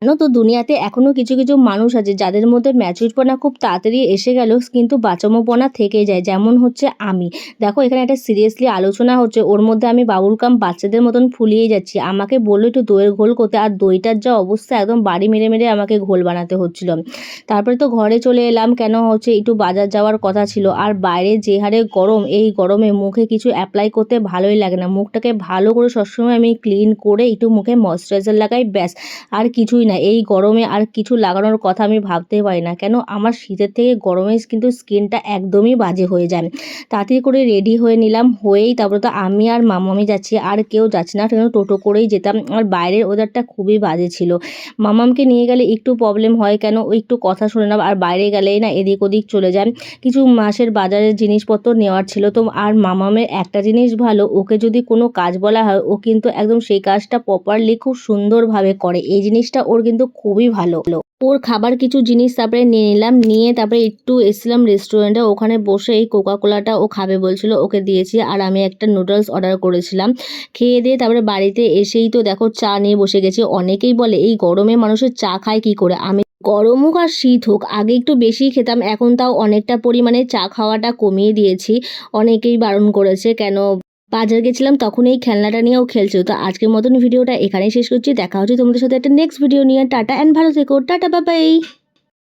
জানো তো দুনিয়াতে এখনও কিছু কিছু মানুষ আছে যাদের মধ্যে ম্যাচিউরপনা খুব তাড়াতাড়ি এসে গেল কিন্তু বাচ্চামোপনা থেকে যায়, যেমন হচ্ছে আমি। দেখো এখানে একটা সিরিয়াসলি আলোচনা হচ্ছে, ওর মধ্যে আমি বাবুল কাম বাচ্চাদের মতন ফুলিয়ে যাচ্ছি। আমাকে বললো একটু দইয়ের ঘোল করতে, আর দইটার যা অবস্থা একদম বাড়ি মেরে মেরে আমাকে ঘোল বানাতে হচ্ছিল। তারপরে তো ঘরে চলে এলাম, কেন হচ্ছে একটু বাজার যাওয়ার কথা ছিল। আর বাইরে যে হারে গরম, এই গরমে মুখে কিছু অ্যাপ্লাই করতে ভালোই লাগে না। মুখটাকে ভালো করে সবসময় আমি ক্লিন করে একটু মুখে ময়শ্চারাইজার লাগাই, ব্যাস। আর কিছুই না, এই গরমে আর কিছু লাগানোর কথা আমি ভাবতেই পারি না। কেন আমার শীতের থেকে গরমে কিন্তু স্কিনটা একদমই বাজে হয়ে যায়। তাড়াতাড়ি করে রেডি হয়ে নিলাম, হয়েই তারপরে তো আমি আর মামামি যাচ্ছি, আর কেউ যাচ্ছে না, কেন টোটো করেই যেতাম। আর বাইরের ওয়েদারটা খুবই বাজে ছিল। মামামকে নিয়ে গেলে একটু প্রবলেম হয়, কেন ওই একটু কথা শুনে না, আর বাইরে গেলেই না এদিক ওদিক চলে যায়। কিছু মাসের বাজারের জিনিসপত্র নেওয়ার ছিল তো। আর মামামের একটা জিনিস ভালো, ওকে যদি কোনো কাজ বলা হয় ও কিন্তু একদম সেই কাজটা প্রপারলি খুব সুন্দরভাবে করে, এই জিনিসটা ওর কিন্তু খুবই ভালো। ওর খাবার কিছু জিনিস তারপরে নিয়ে নিলাম, নিয়ে তারপরে একটু এসেছিলাম রেস্টুরেন্টে, ওখানে বসে এই কোকাকোলাটা ও খাবে বলছিল, ওকে দিয়েছি। আর আমি একটা নুডলস অর্ডার করেছিলাম। খেয়ে দিয়ে তারপরে বাড়িতে এসেই তো দেখো চা নিয়ে বসে গেছি। অনেকেই বলে এই গরমে মানুষের চা খায় কী করে। আমি গরম হোক আর শীত হোক আগে একটু বেশি খেতাম, এখন তাও অনেকটা পরিমাণে চা খাওয়াটা কমিয়ে দিয়েছি। অনেকেই বারণ করেছে, কেন বাজার গেছিলাম তখন এই খেলনাটা নিয়েও খেলছিল। তো আজকের মতন ভিডিওটা এখানেই শেষ করছি, দেখা হচ্ছে তোমাদের সাথে একটা নেক্সট ভিডিও নিয়ে। টাটা অ্যান্ড ভালো থেকো, টাটা বাই বাই।